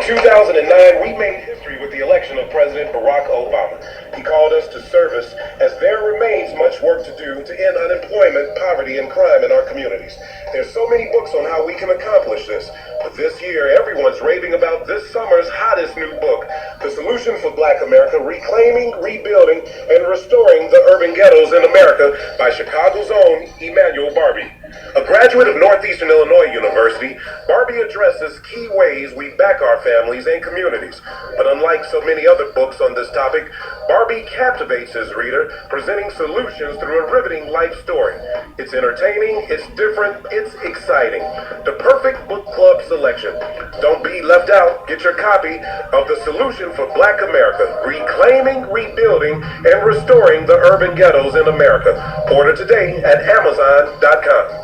2009, we made history with the election of President Barack Obama. He called us to service as there remains much work to do to end unemployment, poverty, and crime in our communities. There's so many books on how we can accomplish this. But this year, everyone's raving about this summer's hottest new book, The Solution for Black America, Reclaiming, Rebuilding, and Restoring the Urban Ghettos in America by Chicago's own Emmanuel Barbie. A graduate of Northeastern Illinois University, Barbie addresses key ways we back our families and communities. But unlike so many other books on this topic, Barbie captivates his reader, presenting solutions through a riveting life story. It's entertaining, it's different, it's exciting. The perfect book club selection. Don't be left out. Get your copy of The Solution for Black America, Reclaiming, Rebuilding, and Restoring the Urban Ghettos in America. Order today at Amazon.com.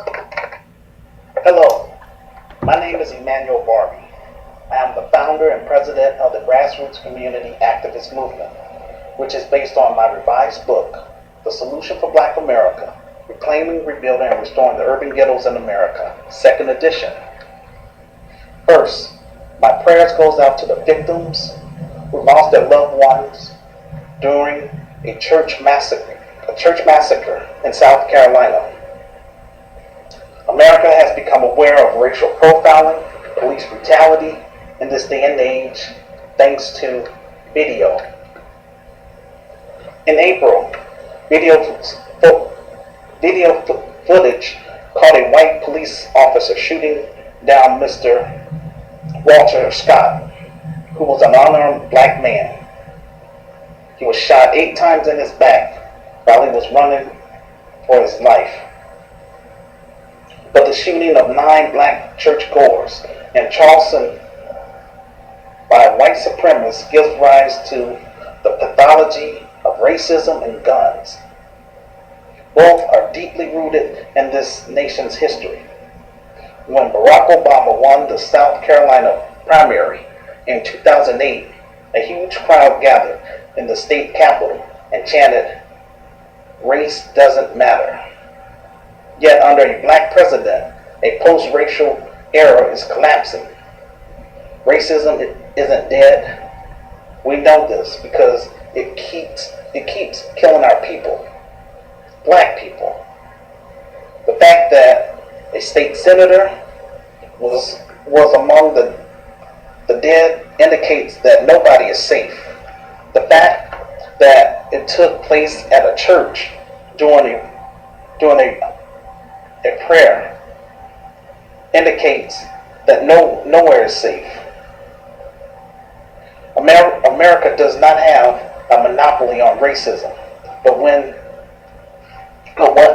Hello, my name is Emmanuel Barbie. I am the founder and president of the Grassroots Community Activist Movement, which is based on my revised book, The Solution for Black America, Reclaiming, Rebuilding, and Restoring the Urban Ghettos in America, 2nd edition. First, my prayers goes out to the victims who lost their loved ones during a church massacre in South Carolina. America has become aware of racial profiling, police brutality in this day and age, thanks to video. In April, video footage caught a white police officer shooting down Mr. Walter Scott, who was an unarmed black man. He was shot 8 times in his back while he was running for his life. But the shooting of 9 black churchgoers in Charleston by a white supremacist gives rise to the pathology of racism and guns. Both are deeply rooted in this nation's history. When Barack Obama won the South Carolina primary in 2008, a huge crowd gathered in the state capitol and chanted, "Race doesn't matter." Yet under a black president, a post-racial era is collapsing. Racism isn't dead. We know this because it keeps killing our people, black people. The fact that a state senator was among the dead indicates that nobody is safe. The fact that it took place at a church during a prayer indicates that nowhere is safe. America does not have a monopoly on racism, but what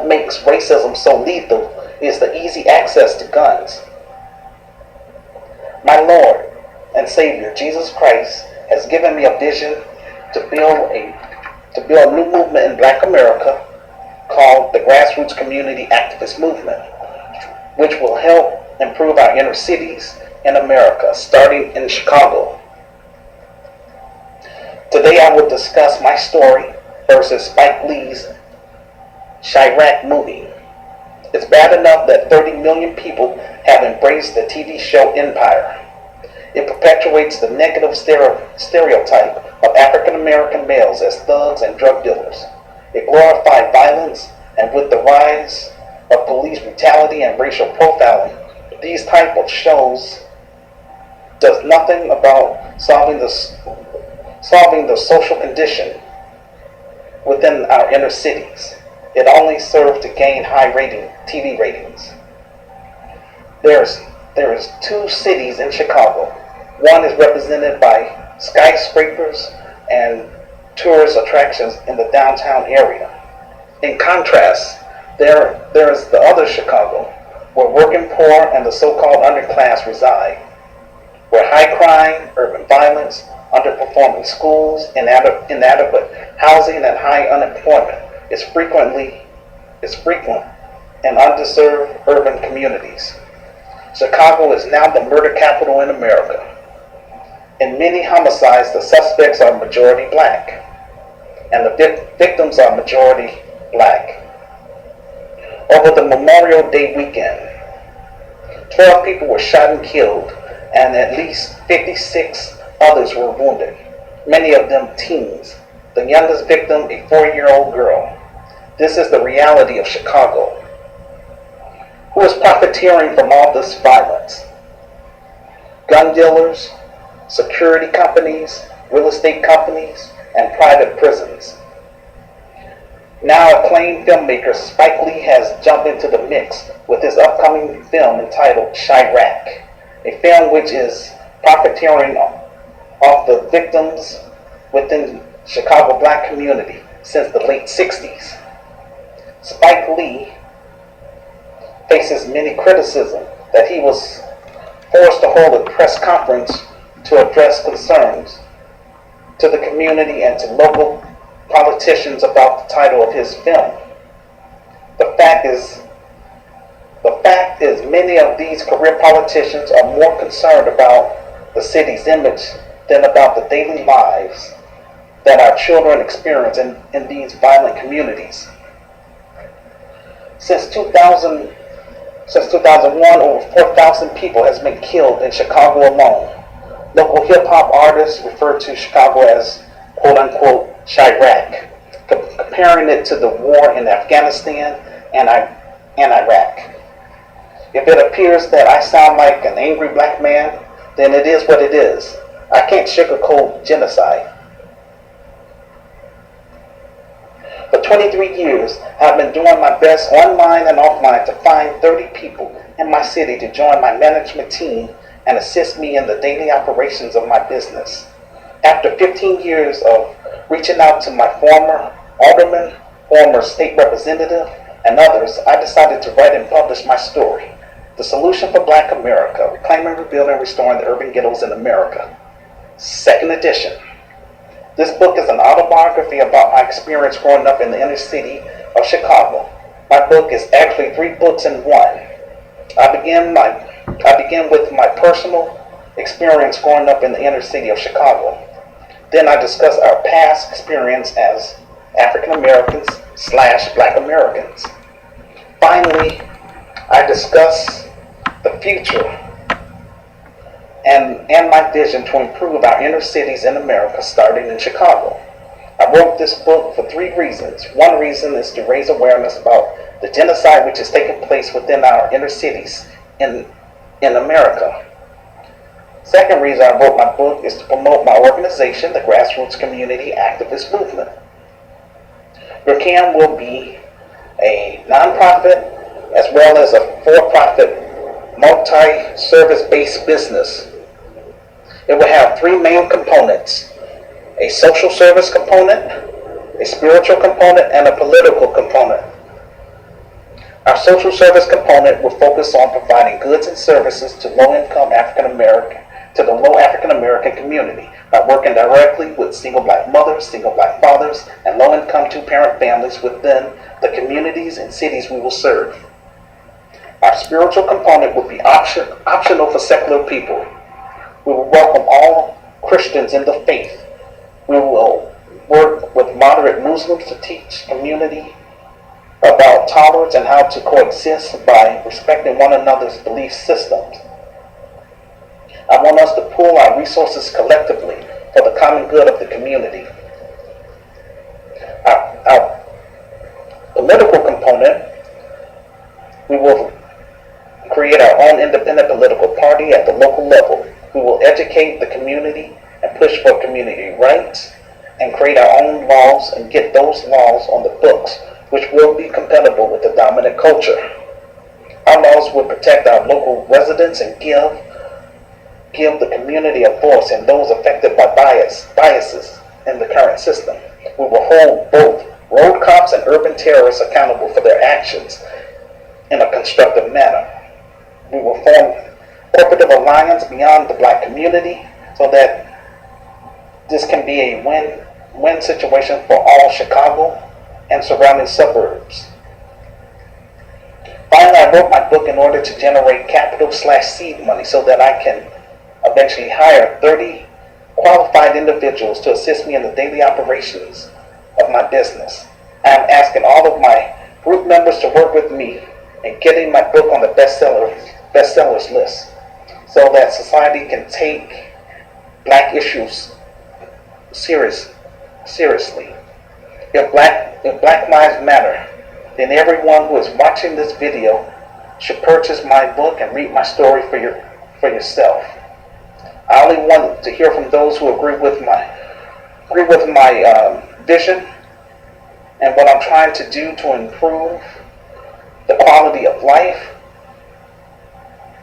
makes racism so lethal is the easy access to guns. My Lord and Savior Jesus Christ has given me a vision to build a new movement in Black America called the Grassroots Community Activist Movement, which will help improve our inner cities in America, starting in Chicago. Today I will discuss my story versus Spike Lee's Chiraq movie. It's bad enough that 30 million people have embraced the TV show Empire. It perpetuates the negative stereotype of African American males as thugs and drug dealers. It glorified violence, and with the rise of police brutality and racial profiling, these type of shows does nothing about solving the social condition within our inner cities. It only serves to gain high TV ratings. There is 2 cities in Chicago. One is represented by skyscrapers and tourist attractions in the downtown area. In contrast, there is the other Chicago, where working poor and the so-called underclass reside, where high crime, urban violence, underperforming schools, inadequate housing, and high unemployment is frequent in underserved urban communities. Chicago is now the murder capital in America. In many homicides, the suspects are majority black, and the victims are majority black. Over the Memorial Day weekend, 12 people were shot and killed and at least 56 others were wounded, many of them teens. The youngest victim, a 4-year-old girl. This is the reality of Chicago. Who is profiteering from all this violence? Gun dealers, security companies, real estate companies, and private prisons. Now acclaimed filmmaker Spike Lee has jumped into the mix with his upcoming film entitled Chiraq, a film which is profiteering off the victims within Chicago black community since the late 60s. Spike Lee faces many criticism that he was forced to hold a press conference to address concerns to the community and to local politicians about the title of his film. The fact is many of these career politicians are more concerned about the city's image than about the daily lives that our children experience in these violent communities. Since 2001, over 4,000 people has been killed in Chicago alone. Local hip-hop artists refer to Chicago as quote-unquote Chiraq, comparing it to the war in Afghanistan and Iraq. If it appears that I sound like an angry black man, then it is what it is. I can't sugarcoat genocide. For 23 years, I've been doing my best online and offline to find 30 people in my city to join my management team and assist me in the daily operations of my business. After 15 years of reaching out to my former alderman, former state representative, and others, I decided to write and publish my story, The Solution for Black America, Reclaiming, Rebuilding, and Restoring the Urban Ghettos in America, 2nd edition. This book is an autobiography about my experience growing up in the inner city of Chicago. My book is actually 3 books in one. I begin with my personal experience growing up in the inner city of Chicago. Then I discuss our past experience as African Americans / Black Americans. Finally, I discuss the future and my vision to improve our inner cities in America, starting in Chicago. I wrote this book for 3 reasons. One reason is to raise awareness about the genocide which is taking place within our inner cities in America. Second reason I wrote my book is to promote my organization, the Grassroots Community Activist Movement. GRCAM will be a nonprofit as well as a for-profit multi-service-based business. It will have 3 main components: a social service component, a spiritual component, and a political component. Our social service component will focus on providing goods and services to the low African American community by working directly with single black mothers, single black fathers, and low-income 2-parent families within the communities and cities we will serve. Our spiritual component will be optional for secular people. We will welcome all Christians in the faith. We will work with moderate Muslims to teach community about tolerance and how to coexist by respecting one another's belief systems. I want us to pool our resources collectively for the common good of the community. Our political component, we will create our own independent political party at the local level. We will educate the community and push for community rights and create our own laws and get those laws on the books, which will be compatible with the dominant culture. Our laws will protect our local residents and give the community a voice and those affected by biases in the current system. We will hold both road cops and urban terrorists accountable for their actions in a constructive manner. We will form cooperative alliance beyond the black community so that this can be a win-win situation for all Chicago and surrounding suburbs. Finally, I wrote my book in order to generate capital / seed money so that I can eventually hire 30 qualified individuals to assist me in the daily operations of my business. I am asking all of my group members to work with me in getting my book on the bestsellers list. so that society can take black issues seriously. If Black Lives Matter, then everyone who is watching this video should purchase my book and read my story for yourself. I only want to hear from those who agree with my vision and what I'm trying to do to improve the quality of life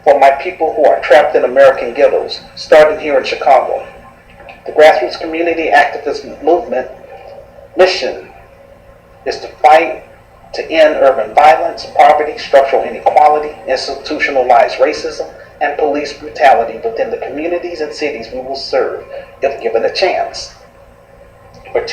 for my people who are trapped in American ghettos, starting here in Chicago. The grassroots community activist movement mission is to fight to end urban violence, poverty, structural inequality, institutionalized racism, and police brutality within the communities and cities we will serve if given a chance. For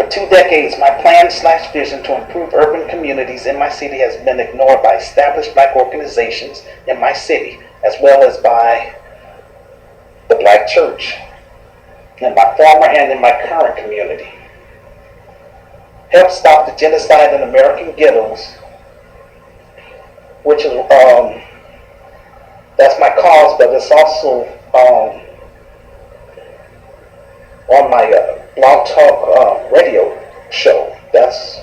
two decades, my plan/vision to improve urban communities in my city has been ignored by established black organizations in my city, as well as by the black church in my former and in my current community. Help stop the genocide in American ghettos, which is, that's my cause, but it's also on my Blog Talk radio show. That's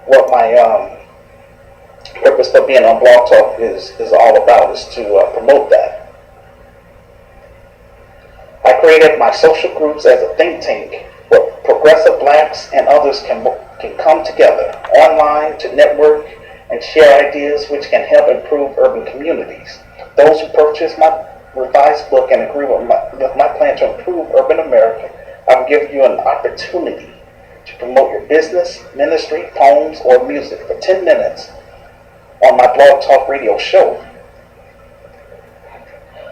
what my purpose for being on Blog Talk is all about, is to promote that. I created my social groups as a think tank where progressive blacks and others can come together online to network and share ideas which can help improve urban communities. Those who purchase my revised book and agree with my plan to improve urban America, I will give you an opportunity to promote your business, ministry, poems, or music for 10 minutes on my Blog Talk radio show.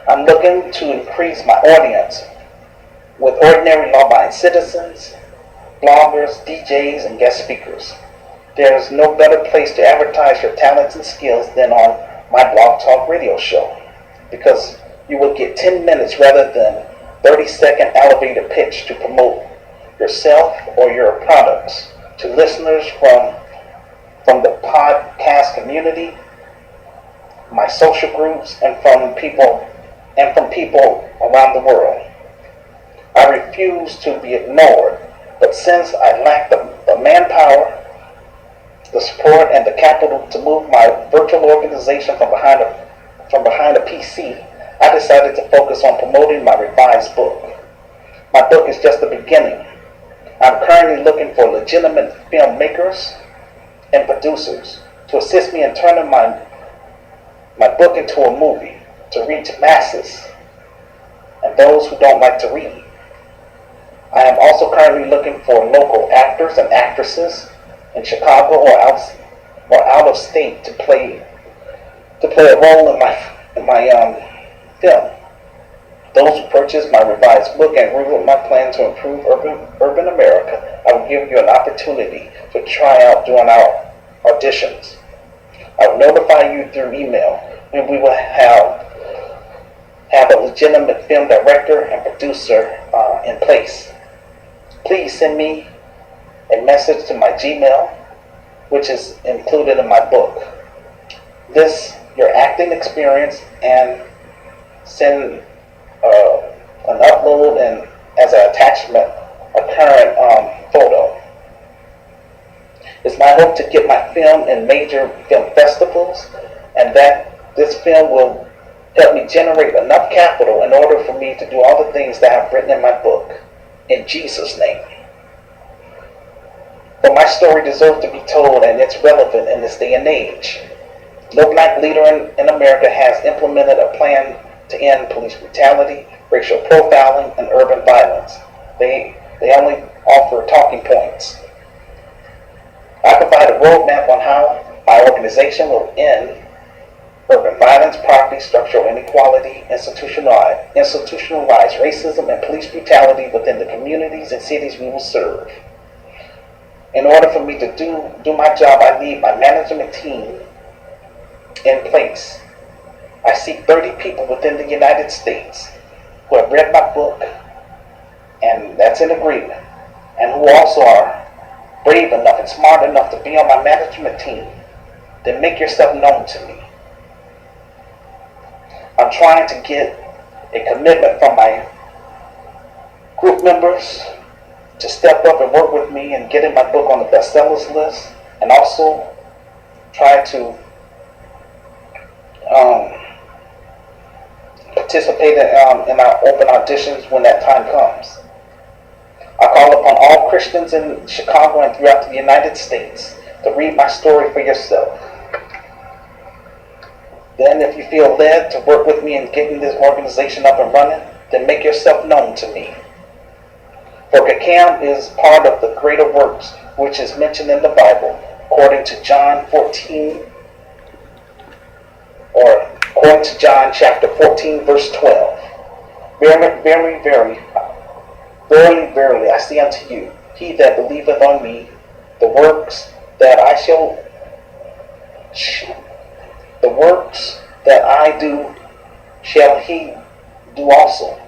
I'm looking to increase my audience with ordinary law-abiding citizens, bloggers, DJs, and guest speakers. There is no better place to advertise your talents and skills than on my Blog Talk radio show, because you will get 10 minutes rather than 30-second elevator pitch to promote yourself or your products to listeners from the podcast community, my social groups, and from people around the world. I refuse to be ignored, but since I lack the manpower, the support, and the capital to move my virtual organization from behind a PC, I decided to focus on promoting my revised book. My book is just the beginning. I'm currently looking for legitimate filmmakers and producers to assist me in turning my book into a movie to reach masses and those who don't like to read. I am also currently looking for local actors and actresses in Chicago or out of state to play a role in my film. Those who purchase my revised book and agree with my plan to improve urban America, I will give you an opportunity to try out during our auditions. I will notify you through email when we will have a legitimate film director and producer in place. Please send me a message to my Gmail, which is included in my book. Your acting experience, and send an upload and as an attachment a current photo. It's my hope to get my film in major film festivals, and that this film will help me generate enough capital in order for me to do all the things that I've written in my book. In Jesus' name. But my story deserves to be told, and it's relevant in this day and age. No black leader in America has implemented a plan to end police brutality, racial profiling, and urban violence. They only offer talking points. I provide a roadmap on how my organization will end urban violence, poverty, structural inequality, institutionalized racism, and police brutality within the communities and cities we will serve. In order for me to do my job, I need my management team in place. I seek 30 people within the United States who have read my book, and that's in agreement, and who also are brave enough and smart enough to be on my management team. Then make yourself known to me. trying to get a commitment from my group members to step up and work with me and getting my book on the bestsellers list, and also try to participate in our open auditions when that time comes. I call upon all Christians in Chicago and throughout the United States to read my story for yourself. Then if you feel led to work with me in getting this organization up and running, then make yourself known to me. For GRCAM is part of the greater works which is mentioned in the Bible, according to John chapter 14, verse 12. Verily, I say unto you, he that believeth on me, the works that I do shall he do also,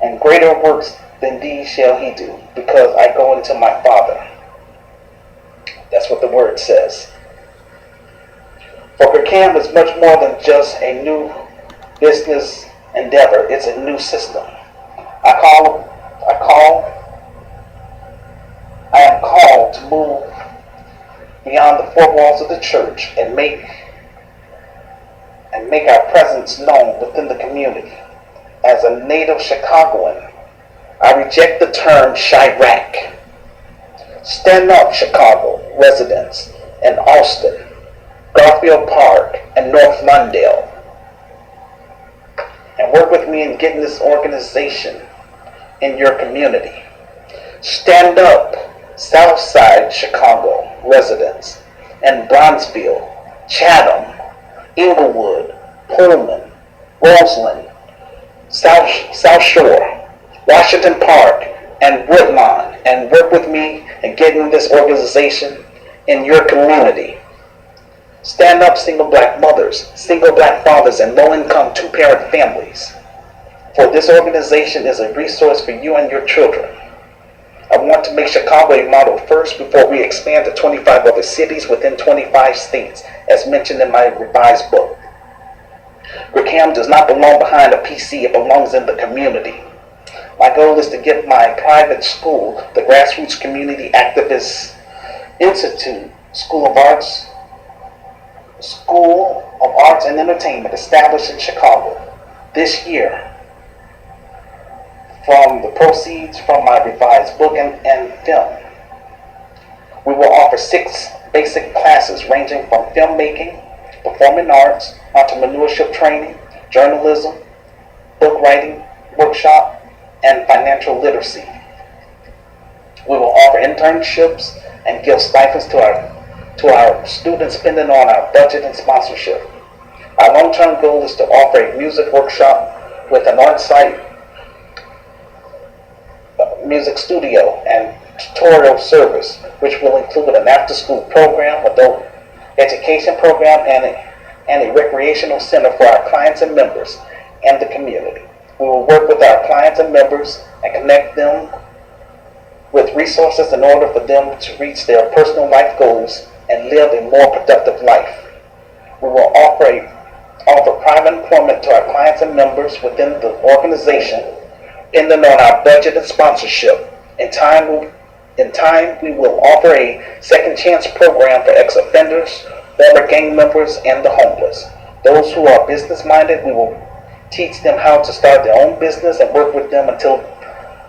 and greater works than these shall he do, because I go into my Father. That's what the word says. For GRCAM is much more than just a new business endeavor. It's a new system. I am called to move beyond the four walls of the church and make our presence known within the community. As a native Chicagoan, I reject the term Chiraq. Stand up, Chicago residents in Austin, Garfield Park, and North Lawndale, and work with me in getting this organization in your community. Stand up, Southside Chicago residents in Bronzeville, Chatham, Inglewood, Pullman, Roseland, South Shore, Washington Park, and Woodlawn, and work with me in getting this organization in your community. Stand up, single black mothers, single black fathers, and low-income two-parent families. For this organization is a resource for you and your children. I want to make Chicago a model first before we expand to 25 other cities within 25 states, as mentioned in my revised book. GRCAM does not belong behind a PC, it belongs in the community. My goal is to get my private school, the Grassroots Community Activist Institute School of Arts and Entertainment, established in Chicago this year from the proceeds from my revised book and film. We will offer 6 basic classes ranging from filmmaking, performing arts, entrepreneurship training, journalism, book writing workshop, and financial literacy. We will offer internships and give stipends to our students depending on our budget and sponsorship. Our long-term goal is to offer a music workshop with an on-site music studio and tutorial service, which will include an after-school program, adult education program, and a recreational center for our clients and members and the community. We will work with our clients and members and connect them with resources in order for them to reach their personal life goals and live a more productive life. We will offer private employment to our clients and members within the organization, depending on our budget and sponsorship. In time, we will offer a second chance program for ex-offenders, former gang members, and the homeless. Those who are business-minded, we will teach them how to start their own business and work with them until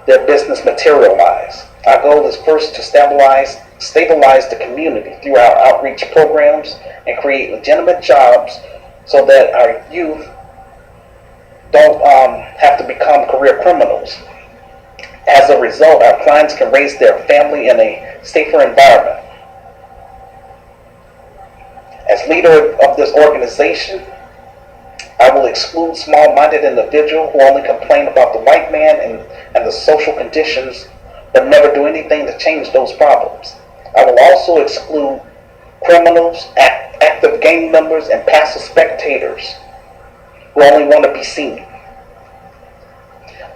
their business materializes. Our goal is first to stabilize the community through our outreach programs and create legitimate jobs so that our youth don't have to become career criminals. As a result, our clients can raise their family in a safer environment. As leader of this organization, I will exclude small-minded individuals who only complain about the white man and the social conditions, but never do anything to change those problems. I will also exclude criminals, active gang members, and passive spectators who only want to be seen.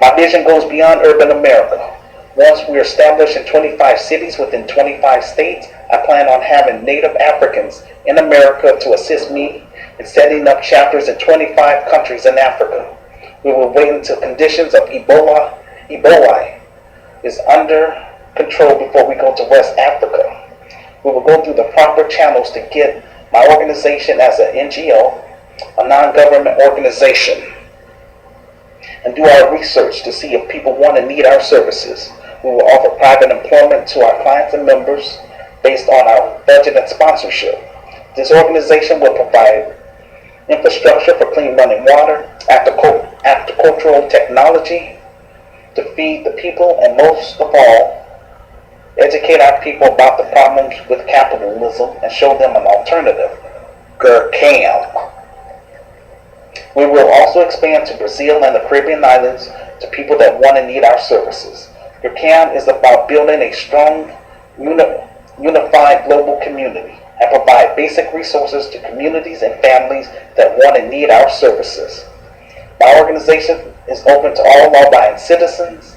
My vision goes beyond urban America. Once we are established in 25 cities within 25 states, I plan on having Native Africans in America to assist me in setting up chapters in 25 countries in Africa. We will wait until conditions of Ebola is under control before we go to West Africa. We will go through the proper channels to get my organization as an NGO, a non-government organization, and do our research to see if people want and need our services. We will offer private employment to our clients and members based on our budget and sponsorship. This organization will provide infrastructure for clean running water, agricultural technology to feed the people, and most of all, educate our people about the problems with capitalism and show them an alternative, GRCAM. We will also expand to Brazil and the Caribbean islands to people that want and need our services. GRCAM is about building a strong, unified global community and provide basic resources to communities and families that want and need our services. My organization is open to all law-abiding citizens,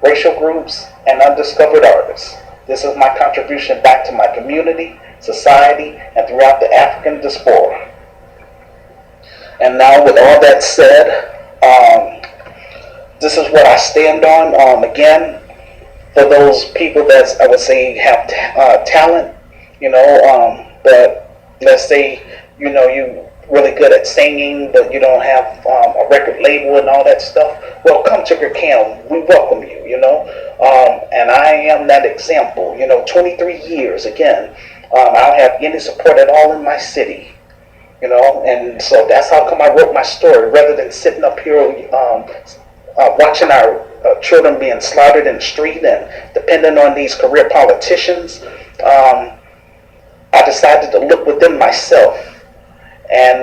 racial groups, and undiscovered artists. This is my contribution back to my community, society, and throughout the African diaspora. And now, with all that said, this is what I stand on. Again, for those people that I would say have talent, but let's say, you really good at singing, but you don't have a record label and all that stuff. Well, come to GRCAM. We welcome you, and I am that example. 23 years, again. I don't have any support at all in my city, and so that's how come I wrote my story, rather than sitting up here watching our children being slaughtered in the street and depending on these career politicians. I decided to look within myself, and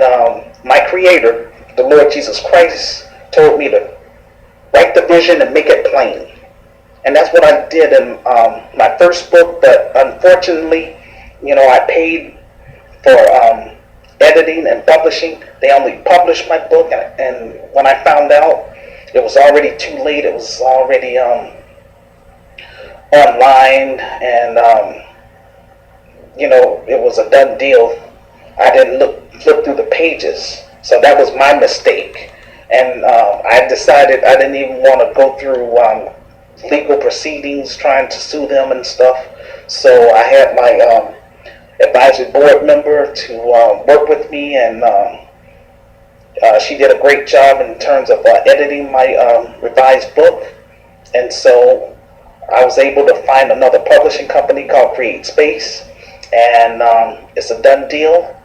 my Creator, the Lord Jesus Christ, told me to write the vision and make it plain. And that's what I did in my first book, but unfortunately, I paid for editing and publishing. They only published my book, and when I found out, it was already too late. It was already online, and it was a done deal. I didn't flip through the pages, so that was my mistake. And I decided I didn't even want to go through legal proceedings trying to sue them and stuff. So I had my advisory board member to work with me, and she did a great job in terms of editing my revised book. And so I was able to find another publishing company called Create Space, and it's a done deal.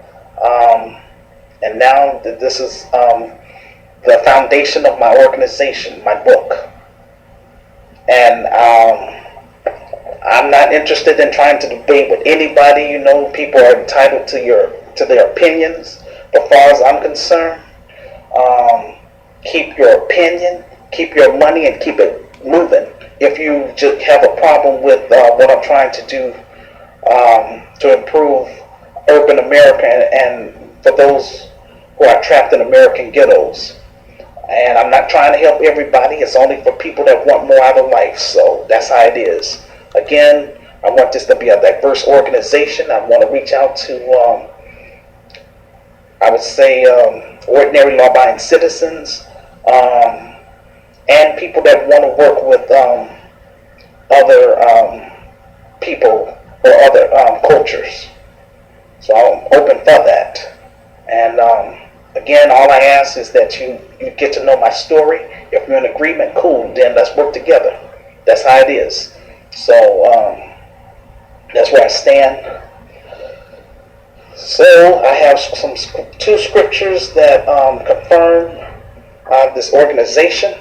And now this is the foundation of my organization, my book. And I'm not interested in trying to debate with anybody. People are entitled to their opinions. But as far as I'm concerned, keep your opinion, keep your money, and keep it moving. If you just have a problem with what I'm trying to do to improve urban America and for those who are trapped in American ghettos. And I'm not trying to help everybody. It's only for people that want more out of life. So that's how it is. Again, I want this to be a diverse organization. I want to reach out to, I would say, ordinary law-abiding citizens, and people that want to work with other people or other cultures. So I'm open for that. And again, all I ask is that you get to know my story. If you're in agreement, cool, then let's work together. That's how it is. So that's where I stand. So I have two scriptures that confirm this organization,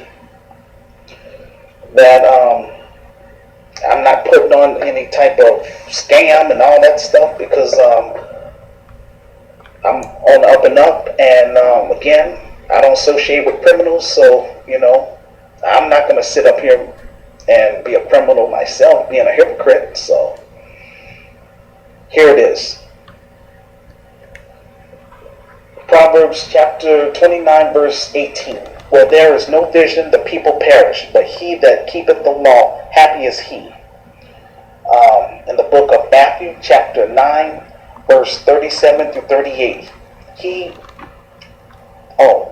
that I'm not putting on any type of scam and all that stuff, because I'm on the up and up, and again, I don't associate with criminals, so I'm not going to sit up here and be a criminal myself, being a hypocrite. So here it is. Proverbs chapter 29 verse 18. Where there is no vision, the people perish, but he that keepeth the law, happy is he. in the book of Matthew, chapter 9, verse 37 through 38.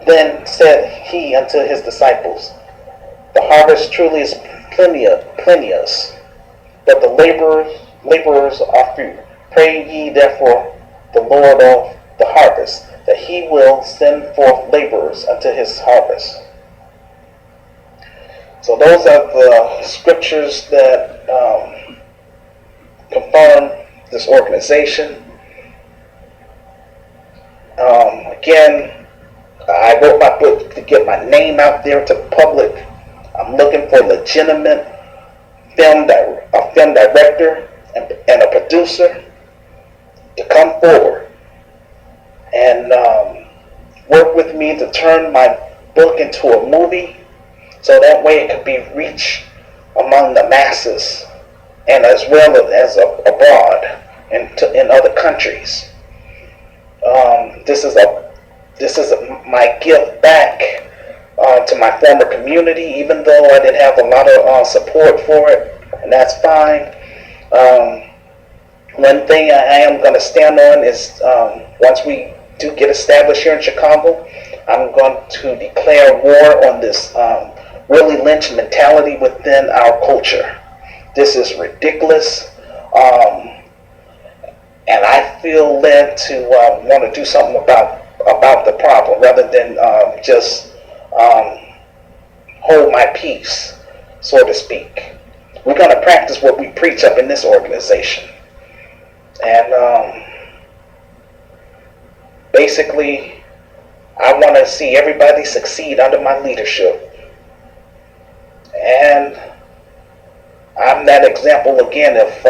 Then said he unto his disciples, the harvest truly is plenteous, but the laborers are few. Pray ye therefore the Lord of the harvest, that he will send forth laborers unto his harvest. So those are the scriptures that confirm this organization. Again, I wrote my book to get my name out there to the public. I'm looking for legitimate film director and a producer to come forward and work with me to turn my book into a movie, so that way it could be reached among the masses and as well as abroad and in other countries. This is my gift back to my former community, even though I didn't have a lot of support for it, and that's fine. One thing I am going to stand on is once we do get established here in Chicago, I'm going to declare war on this Willie Lynch mentality within our culture. This is ridiculous, and I feel led to want to do something about the problem rather than just hold my peace, so to speak. We're going to practice what we preach up in this organization. And basically, I want to see everybody succeed under my leadership. And I'm that example again. If,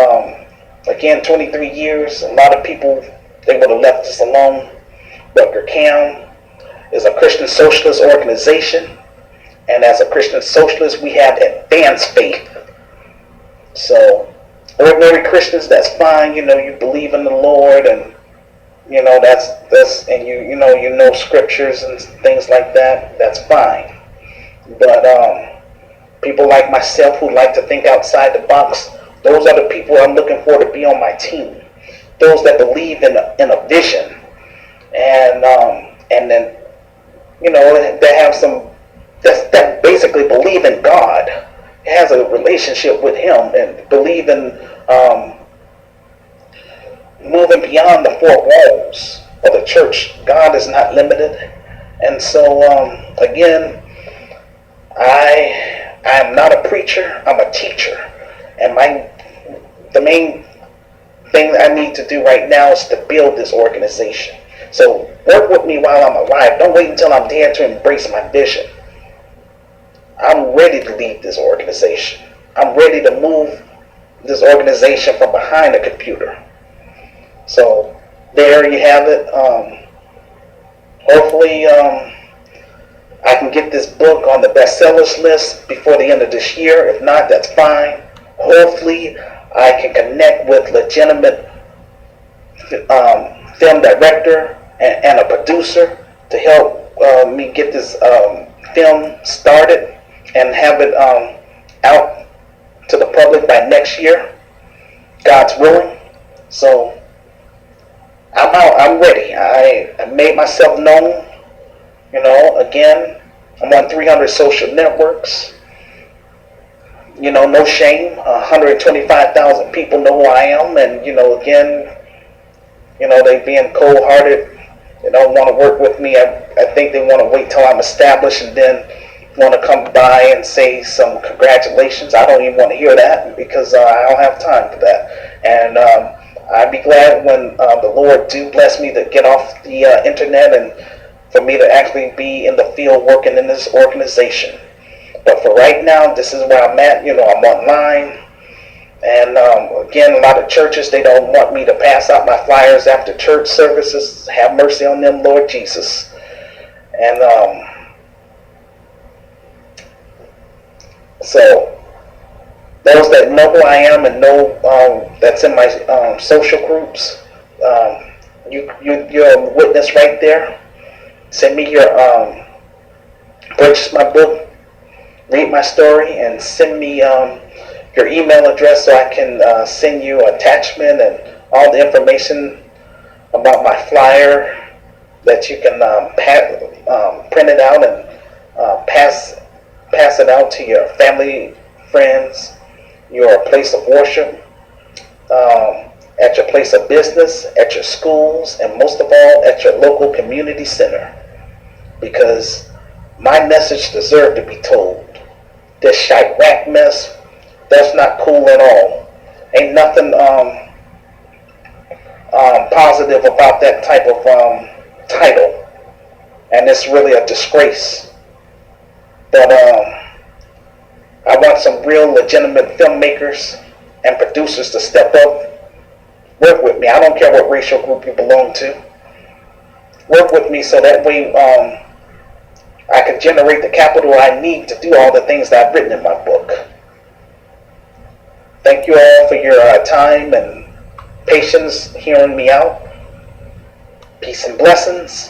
23 years, a lot of people, they would have left us alone. But GRCAM is a Christian socialist organization. And as a Christian socialist, we have advanced faith. So, ordinary Christians, that's fine. You believe in the Lord, and that's and you know scriptures and things like that. That's fine. But people like myself who like to think outside the box, those are the people I'm looking for to be on my team. Those that believe in a vision, and then they have some that basically believe in God, has a relationship with Him, and believe in moving beyond the four walls of the church. God is not limited, and so again, I am not a preacher. I'm a teacher, and the main thing I need to do right now is to build this organization. So work with me while I'm alive. Don't wait until I'm dead to embrace my vision. I'm ready to lead this organization. I'm ready to move this organization from behind a computer. So there you have it. Hopefully I can get this book on the bestsellers list before the end of this year. If not, that's fine. Hopefully I can connect with legitimate film director and a producer to help me get this film started and have it out to the public by next year, God's willing. So I'm out. I'm ready. I made myself known. Again, I'm on 300 social networks. No shame. 125,000 people know who I am, and again, they being cold-hearted. They don't want to work with me. I think they want to wait till I'm established and then want to come by and say some congratulations. I don't even want to hear that because I don't have time for that. And I'd be glad when the Lord do bless me to get off the internet and for me to actually be in the field working in this organization. But for right now, this is where I'm at. I'm online. And again, a lot of churches, they don't want me to pass out my flyers after church services. Have mercy on them, Lord Jesus. And so those that know who I am and know that's in my social groups, you're a witness right there. Send me your purchase my book, read my story, and send me your email address so I can send you an attachment and all the information about my flyer that you can print it out and pass it out to your family, friends, your place of worship, at your place of business, at your schools, and most of all, at your local community center. Because my message deserves to be told. This Chiraq mess, that's not cool at all. Ain't nothing positive about that type of title. And it's really a disgrace. But I want some real legitimate filmmakers and producers to step up. Work with me. I don't care what racial group you belong to. Work with me so that way I can generate the capital I need to do all the things that I've written in my book. Thank you all for your time and patience hearing me out. Peace and blessings.